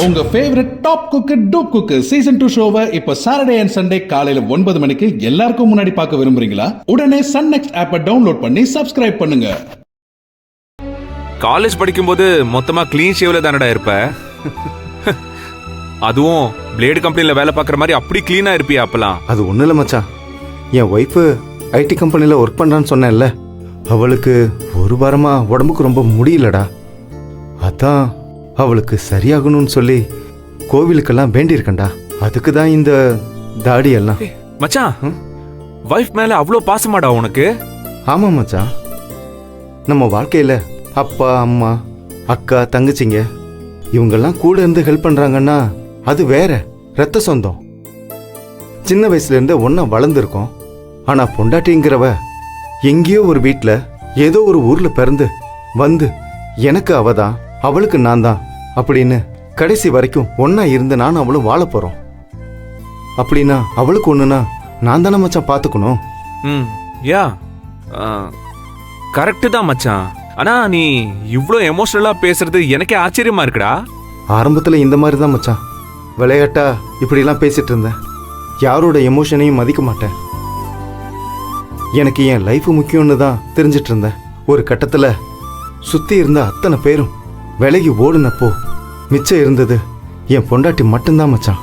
உங்க favourite top cook dupe cook season 2 ஷோவை இப்ப சாட்டர்டே அண்ட் சண்டே காலையில 9 மணிக்கு எல்லாருக்கும் முன்னாடி பார்க்க விரும்புறீங்களா? உடனே சன் நெக்ஸ்ட் ஆப்பை டவுன்லோட் பண்ணி சப்ஸ்கிரைப் பண்ணுங்க. காலேஜ் படிக்கும்போது மொத்தமா கிளீன் ஷேவ்ல தானடா இருப்ப. அதுவும் பிளேடு கம்பெனில வேலை பார்க்குற மாதிரி அப்படி கிளீனா இருப்பியா அப்பலாம்? அது ஒன்றும் இல்லை மச்சான், என் ஒய்ஃபு ஐடி கம்பெனியில் ஒர்க் பண்ணுறான்னு சொன்னேன்ல, அவளுக்கு ஒரு வாரமாக உடம்புக்கு ரொம்ப முடியலடா. அதான் அவளுக்கு சரியாகணும்னு சொல்லி கோவிலுக்கெல்லாம் வேண்டியிருக்கேன்டா. அதுக்கு தான் இந்த தாடி எல்லாம். மச்சான், வைஃப் மேல அவ்வளோ பாசமாடா உனக்கு? ஆமாம் மச்சான், நம்ம வாழ்க்கையில் அப்பா அம்மா அக்கா தங்கச்சிங்க இவங்கெல்லாம் கூட இருந்து ஹெல்ப் பண்ணுறாங்கன்னா அது வேற ரத்த சொந்தம். சின்ன வயசுலேருந்து ஒன்றா வளர்ந்துருக்கோம். ஆனால் பொண்டாட்டிங்கிறவ எங்கேயோ ஒரு வீட்டில் ஏதோ ஒரு ஊரில் பிறந்து வந்து எனக்கு அவ தான், அவளுக்கு நான் தான் அப்படின்னு கடைசி வரைக்கும் ஒன்றா இருந்து நான் அவளும் வாழ போகிறோம். அப்படின்னா அவளுக்கு ஒன்றுனா நான் தானே மச்சான் பார்த்துக்கணும். யா கரெக்டு தான் மச்சான். ஆனா நீ இவ்வளோ எமோஷனலா பேசுறது எனக்கே ஆச்சரியமா இருக்குடா. ஆரம்பத்தில் இந்த மாதிரி தான் மச்சான், விளையாட்டா இப்படிலாம் பேசிட்டு இருந்தேன். யாரோட எமோஷனையும் மதிக்க மாட்டேன். எனக்கு என் லைஃப் முக்கியம்னு தான் தெரிஞ்சிட்டு இருந்தேன். ஒரு கட்டத்தில் சுற்றி இருந்த அத்தனை பேரும் விலகி ஓடுனப்போ மிச்சம் இருந்தது என் பொண்டாட்டி மட்டும்தான் மச்சான்.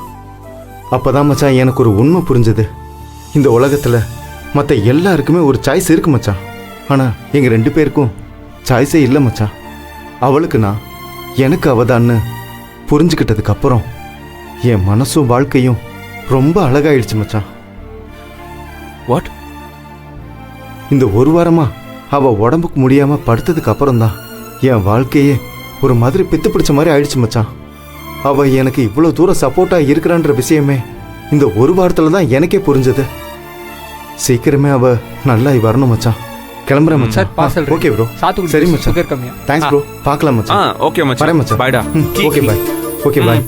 அப்போதான் மச்சான் எனக்கு ஒரு உண்மை புரிஞ்சது. இந்த உலகத்தில் மற்ற எல்லாருக்குமே ஒரு சாய்ஸ் இருக்கு மச்சான். ஆனால் எங்கள் 2 பேருக்கும் சாய்ஸே இல்லை மச்சான். அவளுக்கு நான், எனக்கு அவதான்னு புரிஞ்சுக்கிட்டதுக்கு அப்புறம் என் மனசும் வாழ்க்கையும் ரொம்ப அழகாயிடுச்சு மச்சான். வாட்? இந்த ஒரு வாரமா அவ உடம்புக்கு முடியாம படுத்ததுக்கு அப்புறம் தான் என் வாழ்க்கையே ஒரு மாதிரி பித்து பிடிச்ச மாதிரி ஆயிடுச்சு மச்சான். அவ எனக்கு இவ்வளவு தூரம் சப்போர்ட்டா இருக்கிறான்ற விஷயமே இந்த ஒரு வாரத்துல தான் எனக்கே புரிஞ்சது. சீக்கிரமே அவ நல்லா வரணும் மச்சான். கிளம்புறேன் மச்சான். Okay bro. சரி மச்சான். Thanks bro. பார்க்கலாம் மச்சான். ஓகே மச்சான். வரேன் மச்சான். பாய்டா. Okay bye. ஓகே பாய்.